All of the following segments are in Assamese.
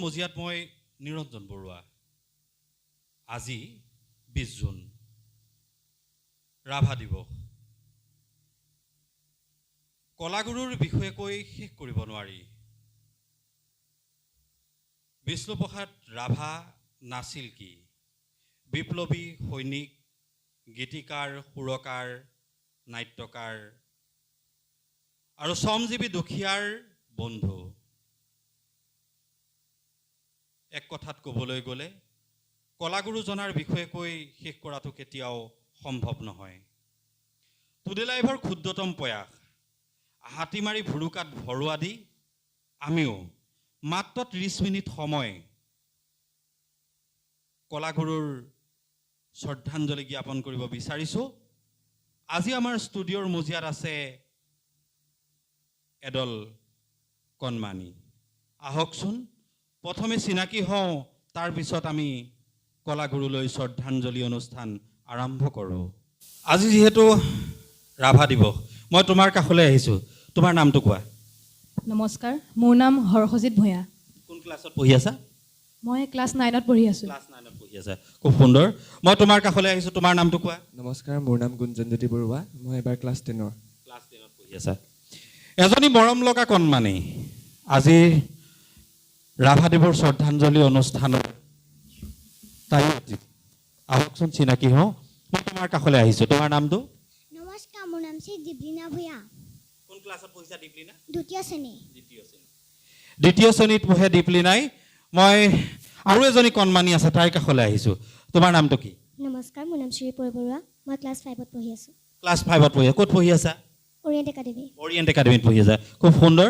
মজিয়াত মই নিৰঞ্জন বৰুৱা। আজি 20 জুন ৰাভা দিৱস। কলাগুৰুৰ বিষয়ে কৈ শেষ কৰিব নোৱাৰি। বিষ্ণুপ্ৰসাদ ৰাভা নাছিল কি? বিপ্লৱী সৈনিক, গীতিকাৰ, সুৰকাৰ, নাট্যকাৰ আৰু শ্ৰমজীৱী দুখীয়াৰ বন্ধু। এক কথাত ক'বলৈ গ'লে কলাগুৰুজনাৰ বিষয়ে কৈ শেষ কৰাটো কেতিয়াও সম্ভৱ নহয়। টুডে লাইভৰ ক্ষুদ্ৰতম প্ৰয়াস হাতীমাৰি ভুৰুকাত ভৰোৱা দি আমিও মাত্ৰ 30 মিনিট সময় কলাগুৰুৰ শ্ৰদ্ধাঞ্জলি জ্ঞাপন কৰিব বিচাৰিছোঁ। আজি আমাৰ ষ্টুডিঅ'ৰ মজিয়াত আছে এডল কণমানি। আহকচোন প্ৰথমে চিনাকি হওঁ, তাৰপিছত আমি কলাগুৰুলৈ শ্ৰদ্ধাঞ্জলি অনুষ্ঠান আৰম্ভ কৰোঁ। আজি যিহেতু ৰাভা দিৱস, মই তোমাৰ কাষলৈ আহিছোঁ। তোমাৰ নামটো কোৱা। নমস্কাৰ, মোৰ নাম হৰষজিত ভূঞা। কোন ক্লাছত পঢ়ি আছা? মই ক্লাছ 9ত পঢ়ি আছোঁ। ক্লাছ 9ত পঢ়ি আছা, খুব সুন্দৰ। মই তোমাৰ কাষলৈ আহিছোঁ। তোমাৰ নামটো কোৱা। নমস্কাৰ, মোৰ নাম গুঞ্জনজ্যোতি বৰুৱা। মই এবাৰ ক্লাছ 10ৰ। ক্লাছ 10ত পঢ়ি আছা। এজনী মৰম লগা কণমানি আজি ৰাভাদেৱৰ শ্ৰদ্ধাঞ্জলি অনুষ্ঠানত তাই আহকচোন চিনাকি হওঁ। মই তোমাৰ কাষলৈ আহিছোঁ। তোমাৰ নামটো? নমস্কাৰ, মোৰ নাম শ্ৰী দীপলিনা ভূঞা। কোন ক্লাছত পঢ়িছা দীপলিনা? দ্বিতীয় শ্ৰেণী। দ্বিতীয় শ্ৰেণীত পঢ়ে দীপলিনাই। মই আৰু এজনী কণমানি আছে, তাইৰ কাষলৈ আহিছোঁ। তোমাৰ নামটো কি? নমস্কাৰ, মোৰ নাম শ্ৰী পৰি বৰুৱা। মই ক্লাছ 5ত পঢ়ি আছোঁ। ক্লাছ 5ত পঢ়ি আছা। ক'ত পঢ়ি আছা? Orient academy. অৰিয়েণ্ট একাডেমীত পঢ়ি আছা, খুব সুন্দৰ।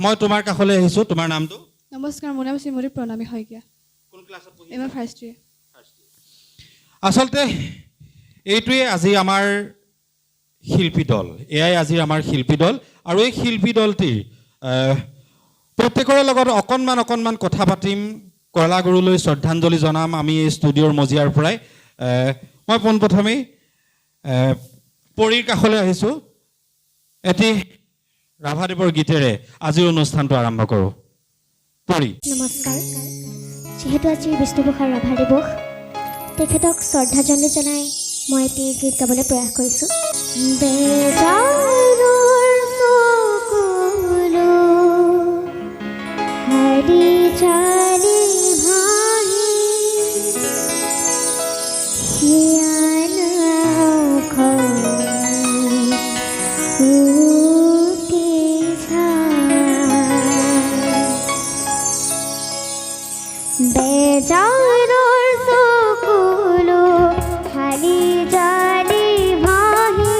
মই তোমাৰ কাষলৈ আহিছোঁ। তোমাৰ নামটো? নমস্কাৰ, মোৰ নাম শ্ৰীমতী প্ৰণামী শইকীয়া। কোন ক্লাছত পঢ়ি এইবাৰ ফাৰ্ষ্ট ইয়েৰ। আচলতে এইটোৱে আজি আমাৰ শিল্পী দল। এয়াই আজি আমাৰ শিল্পী দল। আৰু এই শিল্পী দলটিৰ প্ৰত্যেকৰে লগত অকণমান কথা পাতিম, কলাগুৰুলৈ শ্ৰদ্ধাঞ্জলি জনাম আমি এই ষ্টুডিঅ'ৰ মজিয়াৰ পৰাই। মই পোনপ্ৰথমেই পৰীৰ কাষলৈ আহিছোঁ। এটি ৰাভাদেৱৰ গীতেৰে আজিৰ অনুষ্ঠানটো আৰম্ভ কৰোঁ। পৰী। নমস্কাৰ, যিহেতু আজি বিষ্ণুপ্ৰসাদ ৰাভা দিৱস, তেখেতক শ্ৰদ্ধাঞ্জলি জনাই মই এটি গীত গাবলৈ প্ৰয়াস কৰিছোঁ। বেজাৰৰ চকুলো হাৰি জালি ভাহি বেজাৰৰ চকুলো হালি জালি ভাহি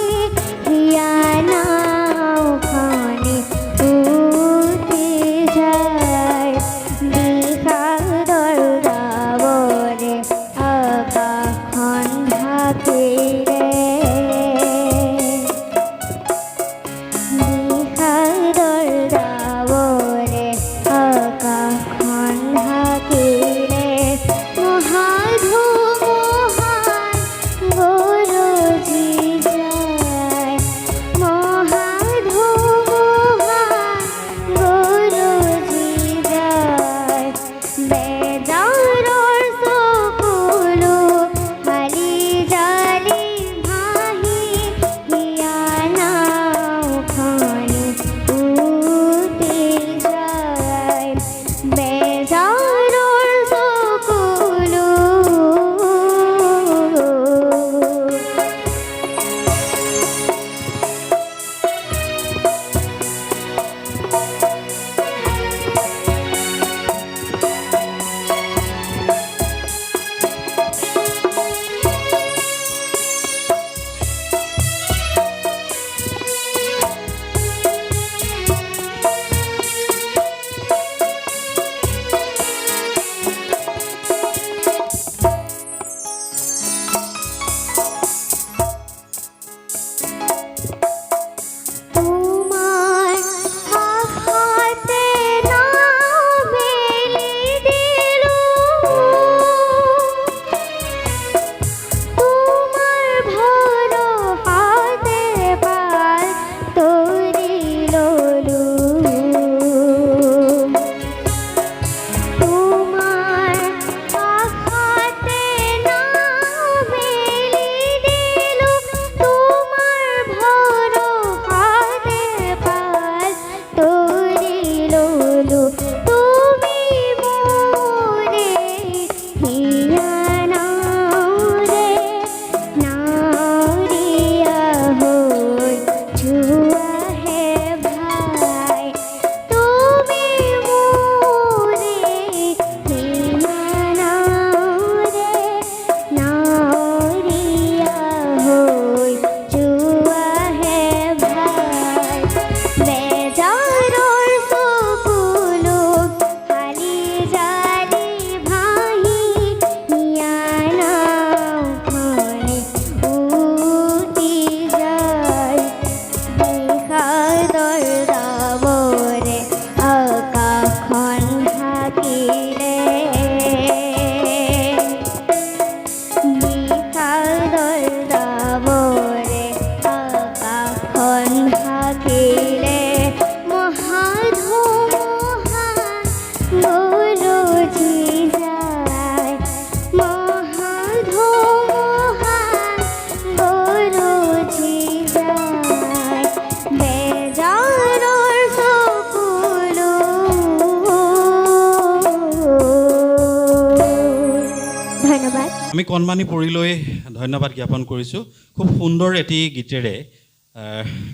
আমি কণমানি পৰিলৈ ধন্যবাদ জ্ঞাপন কৰিছোঁ খুব সুন্দৰ এটি গীতেৰে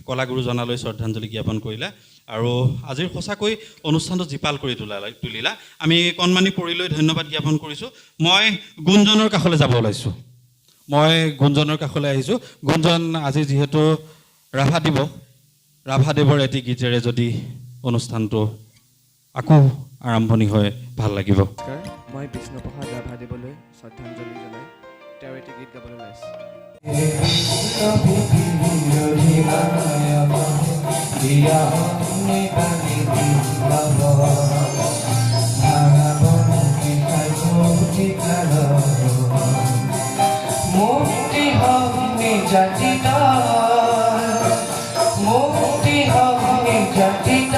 কলাগুৰুজনালৈ শ্ৰদ্ধাঞ্জলি জ্ঞাপন কৰিলা আৰু আজিৰ সঁচাকৈ অনুষ্ঠানটো জীপাল কৰি তুলিলা আমি কণমানি পৰিলৈ ধন্যবাদ জ্ঞাপন কৰিছোঁ মই গুঞ্জনৰ কাষলৈ যাব ওলাইছোঁ মই গুঞ্জনৰ কাষলৈ আহিছোঁ গুঞ্জন আজি যিহেতু ৰাভাদেৱৰ এটি গীতেৰে যদি অনুষ্ঠানটো আকৌ আৰম্ভণি হয় ভাল লাগিব নমস্কাৰ মই বিষ্ণুপ্ৰসাদ ৰাভাদেৱলৈ শ্ৰদ্ধাঞ্জলি জনাই তেওঁ এটি গীত গাবলৈ ওলাইছোঁ মুক্তি হওক নিৰ্যাতিত মুক্তি হওক নিৰ্যাতিত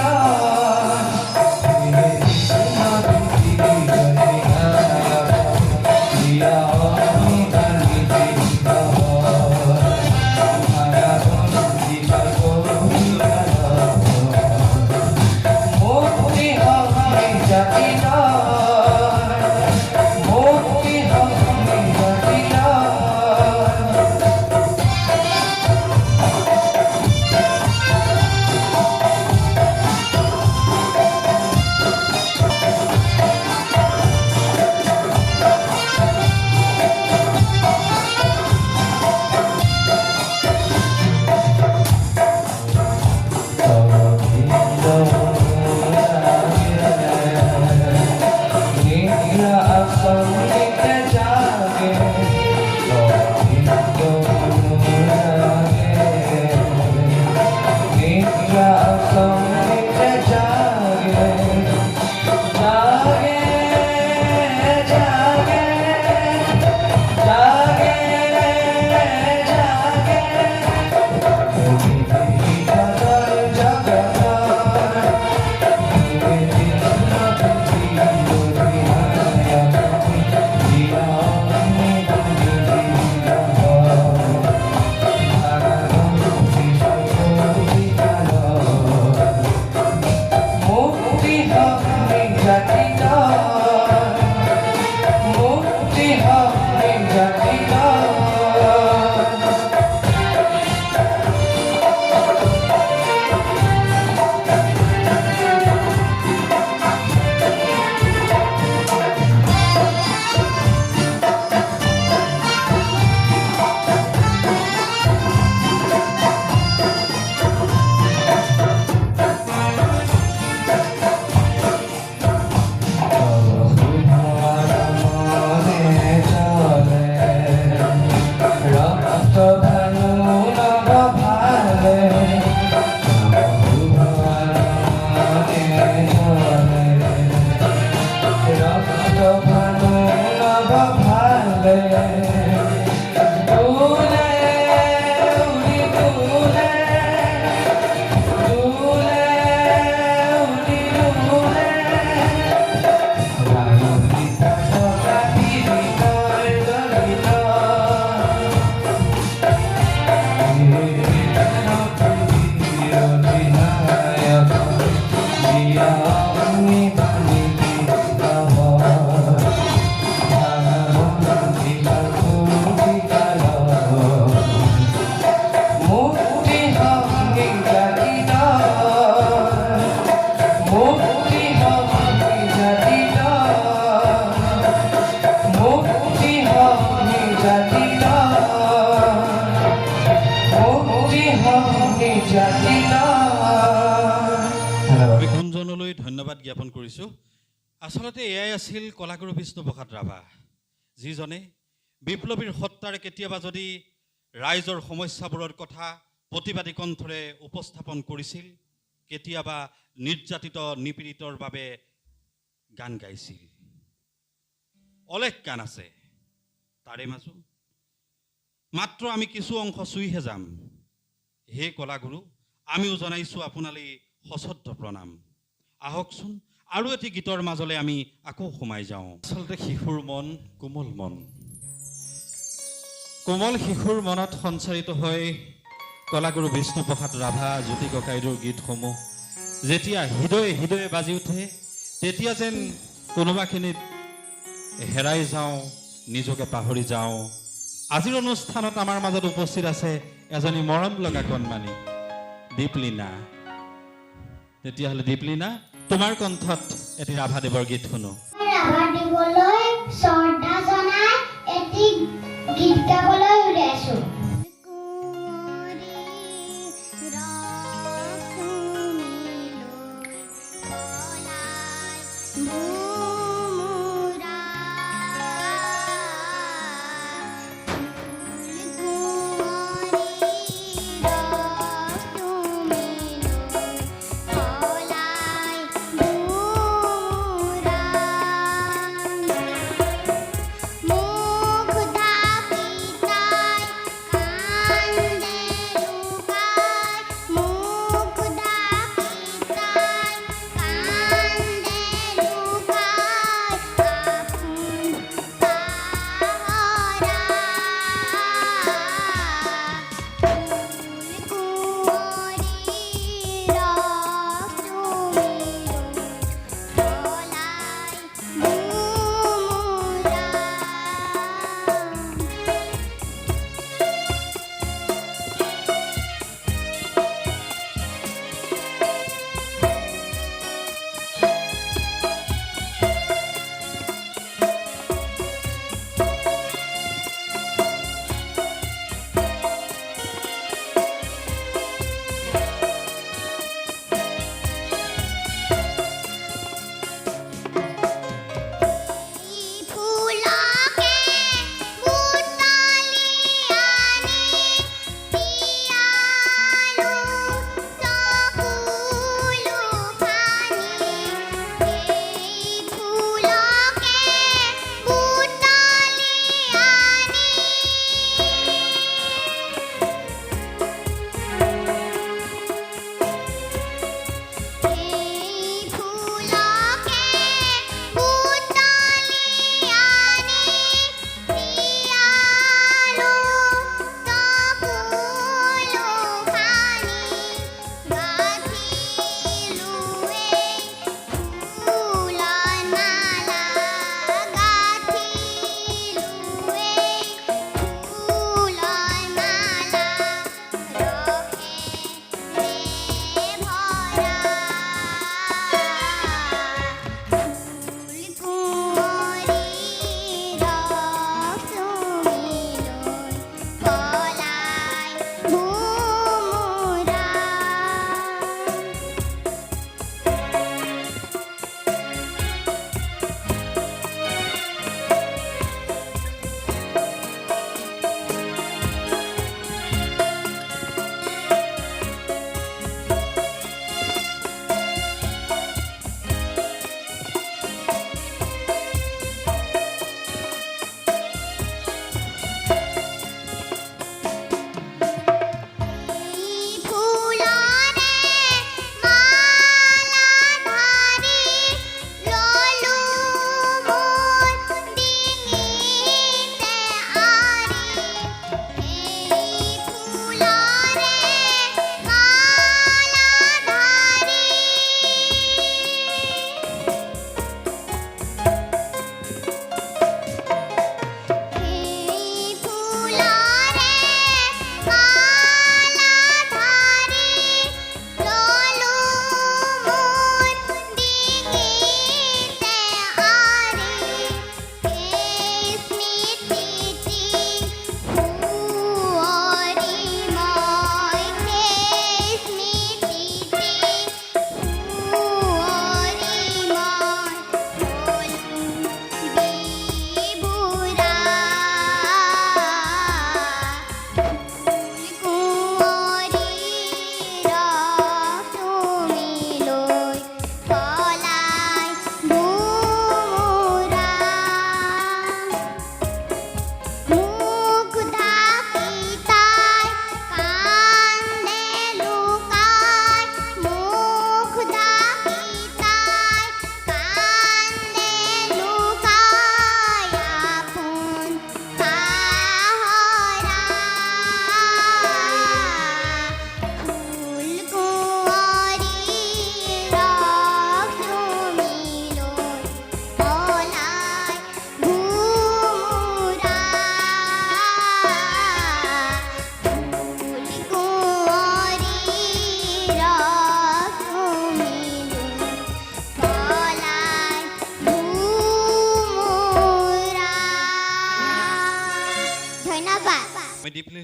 আমি গুঞ্জনলৈ ধন্যবাদ জ্ঞাপন কৰিছোঁ আচলতে এয়াই আছিল কলাগুৰু বিষ্ণুপ্ৰসাদ ৰাভা যিজনে বিপ্লৱীৰ সত্তাৰে কেতিয়াবা যদি ৰাইজৰ সমস্যাবোৰৰ কথা প্ৰতিবাদী কণ্ঠৰে উপস্থাপন কৰিছিল কেতিয়াবা নিৰ্যাতিত নিপীড়িতৰ বাবে গান গাইছিল অলেখ গান আছে তাৰে মাজো মাত্ৰ আমি কিছু অংশ চুইহে যাম হে কলাগুৰু আমিও জনাইছোঁ আপোনালৈ সশ্ৰদ্ধ প্ৰণাম আহকচোন আৰু এটি গীতৰ মাজলৈ আমি আকৌ সোমাই যাওঁ আচলতে শিশুৰ মন কোমল শিশুৰ মনত সঞ্চাৰিত হয় কলাগুৰু বিষ্ণুপ্ৰসাদ ৰাভা জ্যোতি ককাইদেউৰ গীতসমূহ যেতিয়া হৃদয়ে হৃদয়ে বাজি উঠে তেতিয়া যেন কোনোবাখিনিত হেৰাই যাওঁ নিজকে পাহৰি যাওঁ আজিৰ অনুষ্ঠানত আমাৰ মাজত উপস্থিত আছে এজনী মৰম লগা কণমানি দীপলিনা তেতিয়াহ'লে দীপলিনা তোমাৰ কণ্ঠত এটি ৰাভাদেৱৰ গীত শুনো ৰাভা দিবলৈ শ্ৰদ্ধা জনাই এটি গীত গাবলৈ উলিয়াইছোঁ মুখ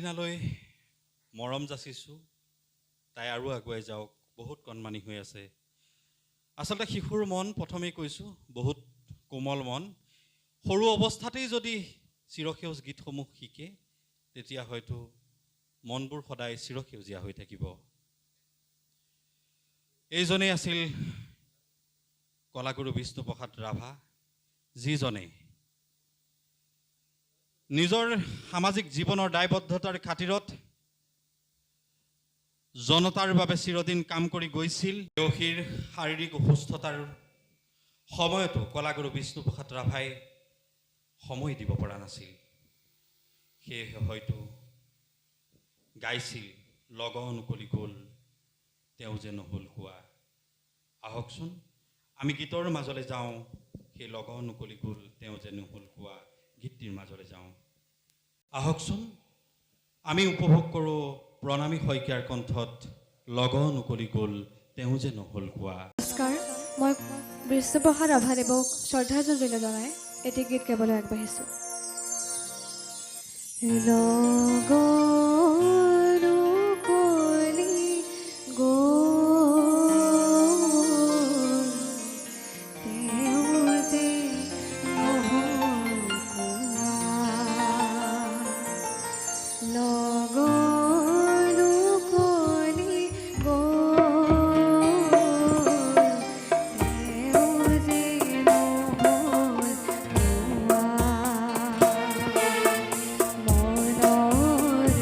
দিনালৈ মৰম যাচিছোঁ, তাই আৰু আগুৱাই যাওক, বহুত কণমানি হৈ আছে। আচলতে শিশুৰ মন প্ৰথমেই কৈছোঁ বহুত কোমল মন। সৰু অৱস্থাতেই যদি চিৰসেউজ গীতসমূহ শিকে তেতিয়া হয়তো মনবোৰ সদায় চিৰসেউজীয়া হৈ থাকিব। এইজনেই আছিল কলাগুৰু বিষ্ণুপ্ৰসাদ ৰাভা, যিজনে নিজৰ সামাজিক জীৱনৰ দায়বদ্ধতাৰ খাতিৰত জনতাৰ বাবে চিৰদিন কাম কৰি গৈছিল। বয়সীৰ শাৰীৰিক অসুস্থতাৰ সময়তো কলাগুৰু বিষ্ণুপ্ৰসাদ ৰাভাই সময় দিব পৰা নাছিল। সেয়েহে হয়তো গাইছিল লগন উকলি গ'ল তেওঁ যে নহ'ল কোৱা। আহকচোন আমি গীতৰ মাজলৈ যাওঁ, সেই লগন উকলি গ'ল তেওঁ যে নহ'ল কোৱা গীতটিৰ মাজলৈ যাওঁ। আহকচোন আমি উপভোগ কৰোঁ প্ৰণামী শইকীয়াৰ কণ্ঠত লগন উকলি গ'ল তেওঁ যে নহ'ল কোৱা। নমস্কাৰ, মই বিষ্ণুপ্ৰসাদ ৰাভাদেৱক শ্ৰদ্ধাঞ্জলি জনাই এটি গীত গাবলৈ আগবাঢ়িছোঁ। লগন উকলি গ'ল তেওঁ যে নহ'ল কোৱা। লগন উকলি গ'ল তেওঁ যে নহ'ল কোৱা। মনৰ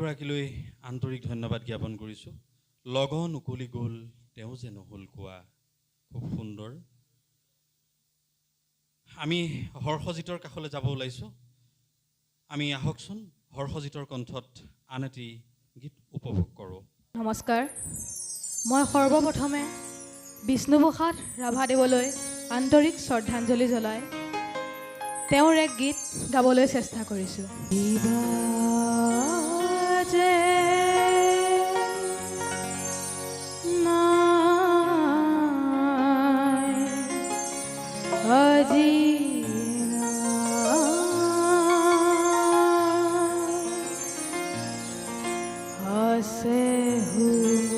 মাতৃগৰাকীলৈ আন্তৰিক ধন্যবাদ জ্ঞাপন কৰিছোঁ লগন উকলি গ'ল তেওঁ যে নহ'ল কোৱা খুব সুন্দৰ আমি হৰ্ষজিতৰ কাষলৈ যাব ওলাইছোঁ আমি আহকচোন হৰ্ষজিতৰ কণ্ঠত আন এটি গীত উপভোগ কৰোঁ নমস্কাৰ মই সৰ্বপ্ৰথমে বিষ্ণুপ্ৰসাদ ৰাভাদেৱলৈ আন্তৰিক শ্ৰদ্ধাঞ্জলি জনাই তেওঁৰ এক গীত গাবলৈ চেষ্টা কৰিছোঁ আছে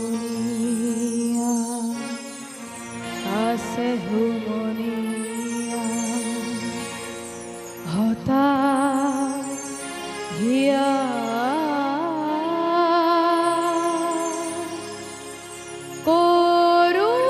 হুমনিয়া আছে হুমনিয়া হতা হিয়া কৰুণ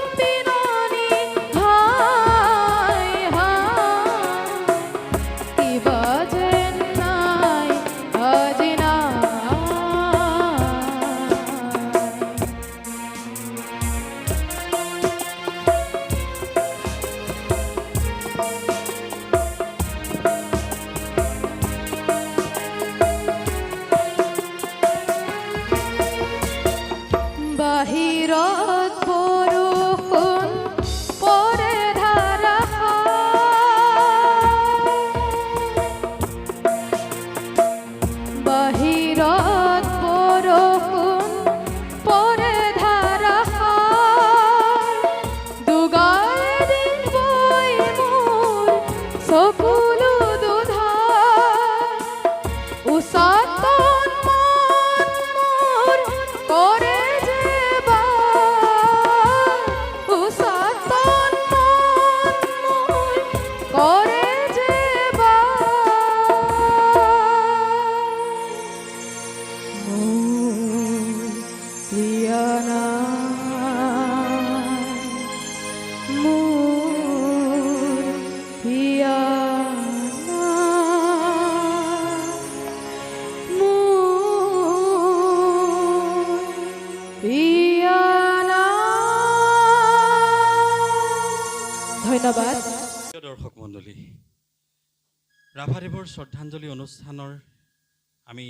বিননী ধন্যবাদ। প্ৰিয় দৰ্শক মণ্ডলী, ৰাভাদেৱৰ শ্ৰদ্ধাঞ্জলি অনুষ্ঠানৰ আমি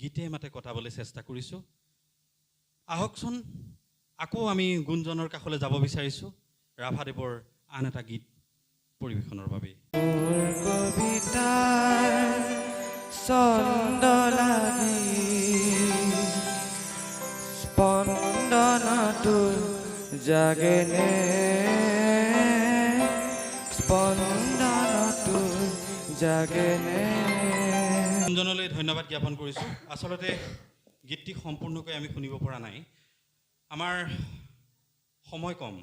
গীতে মাতে কটাবলৈ চেষ্টা কৰিছোঁ। আহকচোন আকৌ আমি গুঞ্জনৰ কাষলৈ যাব বিচাৰিছোঁ ৰাভাদেৱৰ আন এটা গীত পৰিৱেশনৰ বাবে। মোৰ কবিতাৰ ছন্দ লাগি স্পন্দনটোৰ জাগেনে স্পন্দনটোৰ জাগেনে। গুঞ্জনলৈ ধন্যবাদ জ্ঞাপন কৰিছোঁ। আচলতে গীতটি সম্পূৰ্ণকৈ আমি শুনিব পৰা নাই, আমাৰ সময় কম।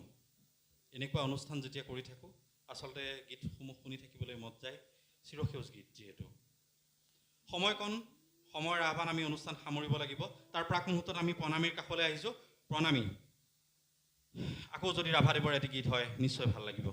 এনেকুৱা অনুষ্ঠান যেতিয়া কৰি থাকোঁ আচলতে গীতসমূহ শুনি থাকিবলৈ মন যায়, চিৰসেউজ গীত যিহেতু। সময় কম, সময়ৰ আহ্বান, আমি অনুষ্ঠান সামৰিব লাগিব। তাৰ প্ৰাক মুহূৰ্তত আমি প্ৰণামীৰ কাষলৈ আহিছোঁ। প্ৰণামী, আকৌ যদি ৰাভাদেৱৰ এটি গীত হয় নিশ্চয় ভাল লাগিব।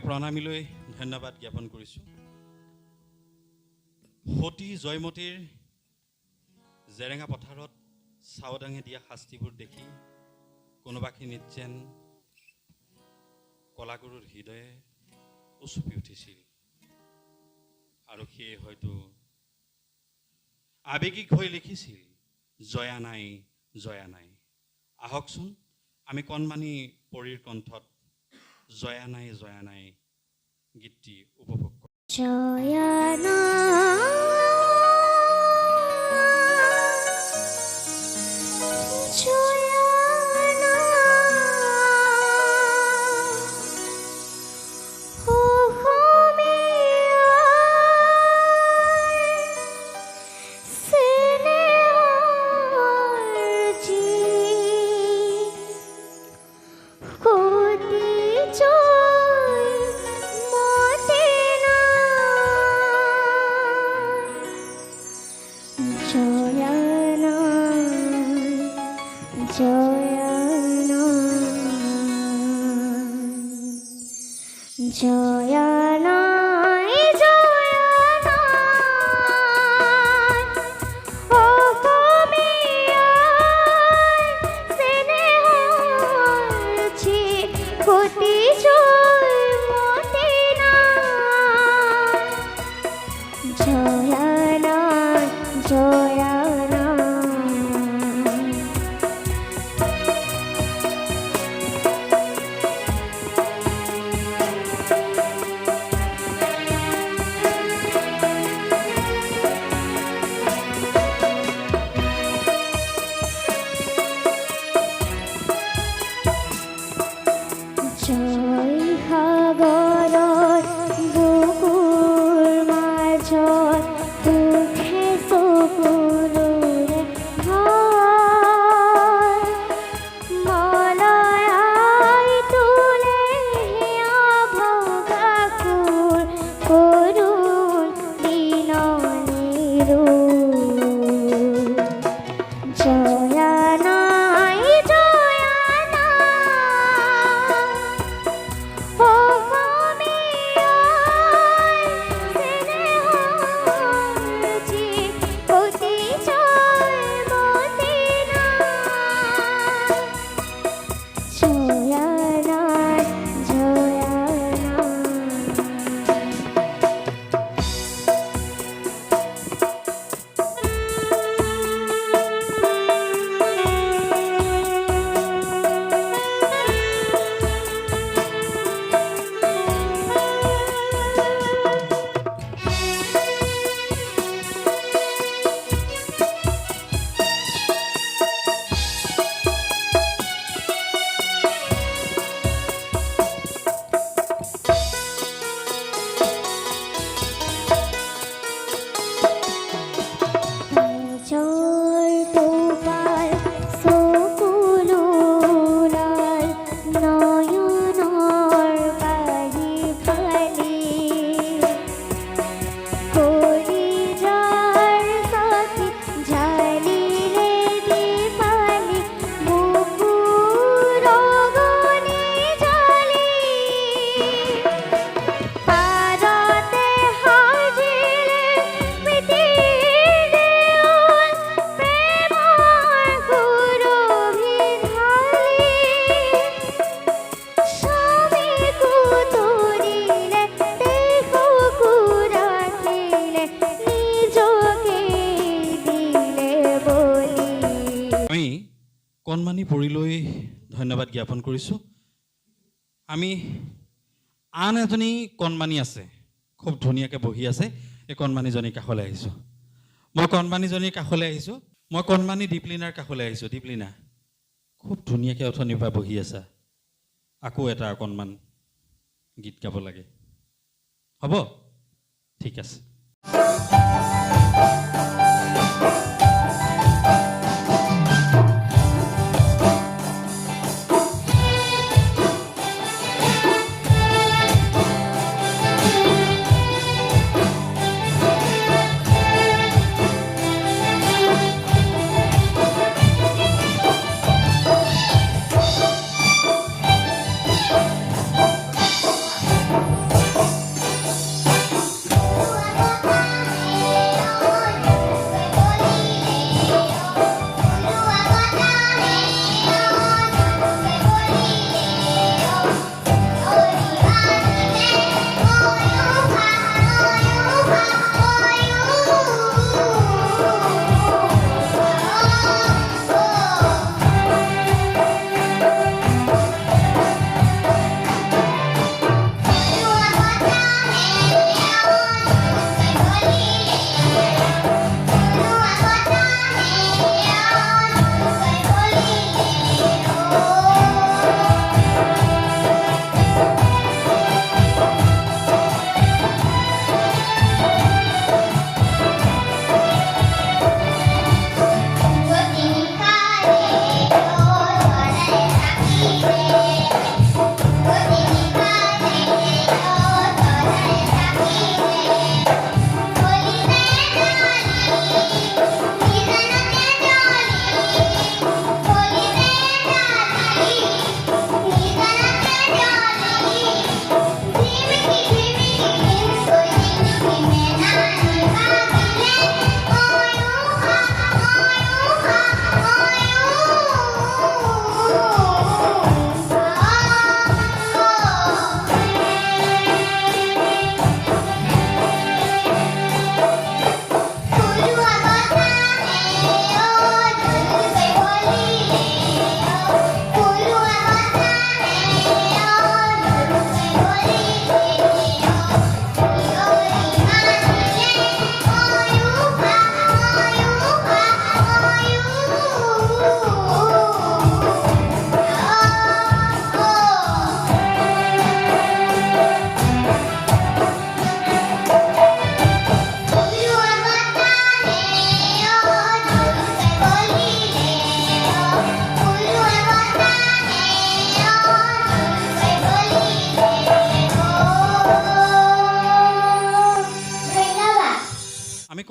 প্ৰণামীলৈ ধন্যবাদ জ্ঞাপন কৰিছোঁ। সতী জয়মতীৰ জেৰেঙা পথাৰত চাওদাঙে দিয়া শাস্তিবোৰ দেখি কোনোবাখিনিত যেন কলাগুৰুৰ হৃদয়ে উচুপি উঠিছিল, আৰু সেয়ে হয়তো আৱেগিক হৈ লিখিছিল, জয়া নাই জয়া নাই। আহকচোন আমি কণমানি পৰীৰ কণ্ঠত জয়া নাই গীতটি উপভোগ কৰোঁ। জয়া কোটি জয় মতে না জয়ানাই জয়ানাই অসমীয়াই চেনেহৰচি গতি জয়মতী নাই জয়ানাই জয়ানাই জয় সাগৰৰ বুকুৰ মাজত দুখে চকুলোৰে ভয় মলয়াই তোলে হিয়া ভগা সুৰ কৰুণ দিননিৰো জয়ানাই জয়ানাই অসমীয়াই চেনেহৰচি গতি জয়মতী নাই জয়ানাই জয়ানাই জয় টোপাল চকুলোলাল নয়নৰ বাহি ফালি কলিজাৰ সাথী ঝালিৰে দিপালি বুকুৰ অগনি জালি পাৰতে সাজিলে প্ৰীতিৰ দেউল প্ৰেমৰ সুৰভি ঢালি স্বামীকো তৰিলে দেশকো ৰাখিলে নিজকে দিলে বলি আমি কণমানি পৰিলৈ ধন্যবাদ জ্ঞাপন কৰিছোঁ আমি আন এজনী কণমানি আছে খুব ধুনীয়াকৈ বহি আছে এই কণমানিজনীৰ কাষলৈ আহিছোঁ মই কণমানিজনীৰ কাষলৈ আহিছোঁ মই কণমানি দীপলিনাৰ কাষলৈ আহিছোঁ দীপলিনা খুব ধুনীয়াকৈ অথনিৰ পৰা বহি আছা আকৌ এটা অকণমান গীত গাব লাগে হ'ব ঠিক আছে জয়ানাই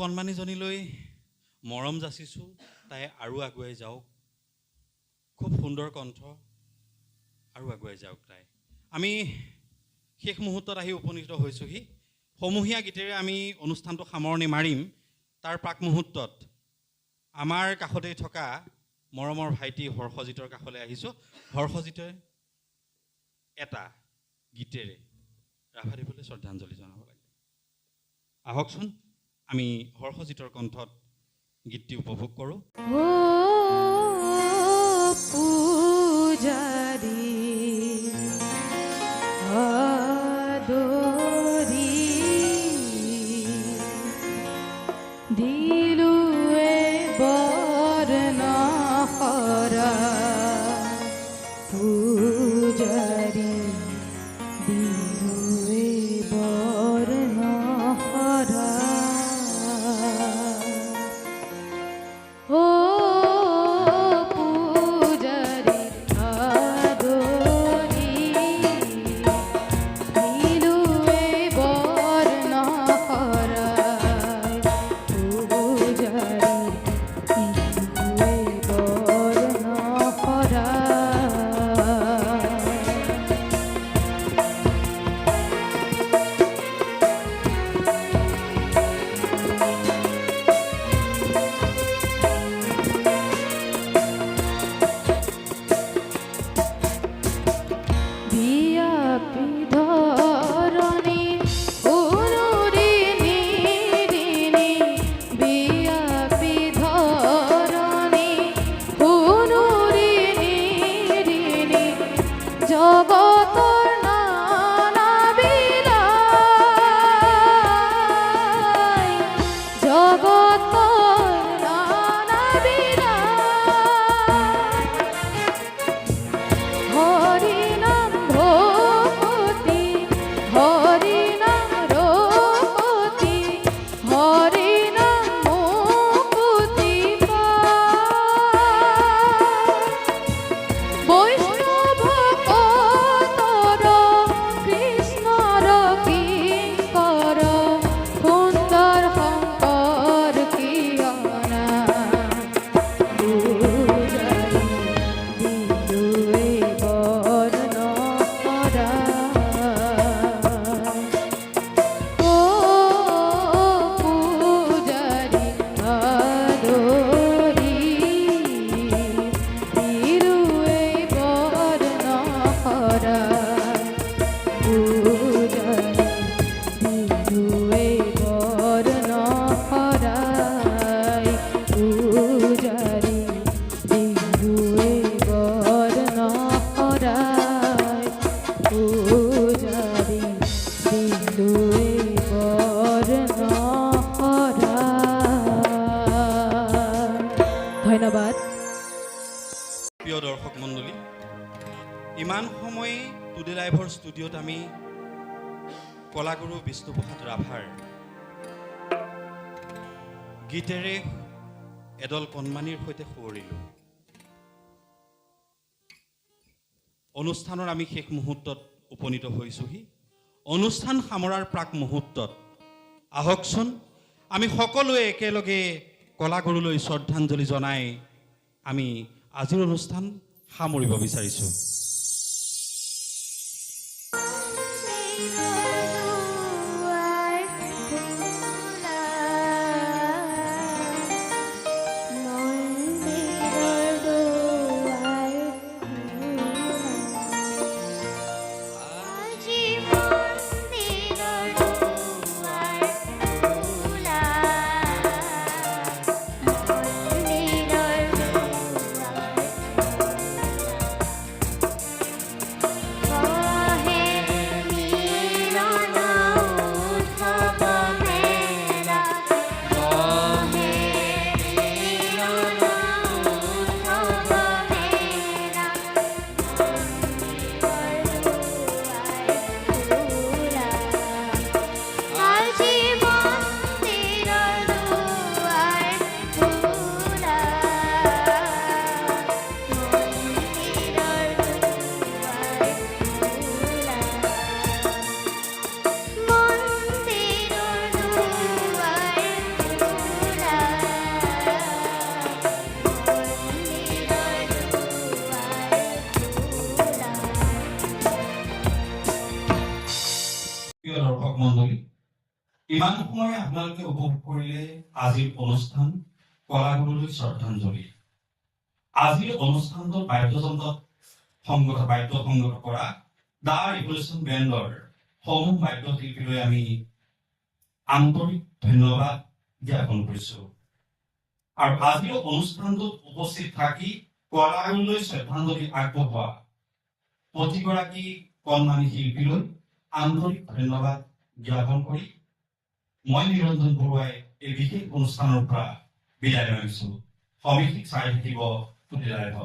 কণমানিজনীলৈ মৰম যাচিছোঁ, তাই আৰু আগুৱাই যাওক, খুব সুন্দৰ কণ্ঠ, আৰু আগুৱাই যাওক তাই। আমি শেষ মুহূৰ্তত আহি উপনীত হৈছোঁহি। সমূহীয়া গীতেৰে আমি অনুষ্ঠানটো সামৰণি মাৰিম। তাৰ প্ৰাক মুহূৰ্তত আমাৰ কাষতেই থকা মৰমৰ ভাইটি হৰ্ষজিতৰ কাষলৈ আহিছোঁ। হৰ্ষজিতে এটা গীতেৰে ৰাভাদেৱলৈ শ্ৰদ্ধাঞ্জলি জনাব লাগে। আহকচোন আমি হৰ্ষজিতৰ কণ্ঠত গীতটি উপভোগ কৰোঁ। ধন্যবাদ। প্ৰিয় দৰ্শক মণ্ডলী, ইমান সময় টুডে লাইভৰ ষ্টুডিঅ'ত আমি কলাগুৰু বিষ্ণুপ্ৰসাদ ৰাভাৰ গীতেৰে এডল কণমানিৰ সৈতে সুঁৱৰিলোঁ। অনুষ্ঠানৰ আমি শেষ মুহূৰ্তত উপনীত হৈছোঁহি। অনুষ্ঠান সামৰাৰ প্ৰাক মুহূৰ্তত আহকচোন আমি সকলোৱে একেলগে কলাগুৰুলৈ শ্ৰদ্ধাঞ্জলি জনাই আমি আজিৰ অনুষ্ঠান সামৰিব বিচাৰিছোঁ। Oh ইমান সময় আপোনালোকে উপভোগ কৰিলে আজিৰ অনুষ্ঠান কলাগুৰুলৈ শ্ৰদ্ধাঞ্জলি। আজিৰ অনুষ্ঠানটোৰ বাদ্যযন্ত্ৰত বাদ্য সংগত কৰা দা ৰিভলিউচন বেণ্ডৰ সমূহ বাদ্যশিল্পীলৈ আমি আন্তৰিক ধন্যবাদ জ্ঞাপন কৰিছো। আৰু আজিৰ অনুষ্ঠানটোত উপস্থিত থাকি কলাগুৰুলৈ শ্ৰদ্ধাঞ্জলি আগবঢ়োৱা প্ৰতিগৰাকী কণমানি শিল্পীলৈ আন্তৰিক ধন্যবাদ জ্ঞাপন কৰি মই নিৰঞ্জন বৰুৱাই এই বিশেষ অনুষ্ঠানৰ পৰা বিদায় লৈছো। সমিতিক চাই থাকিব প্ৰতিদায়ক।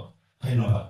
ধন্যবাদ।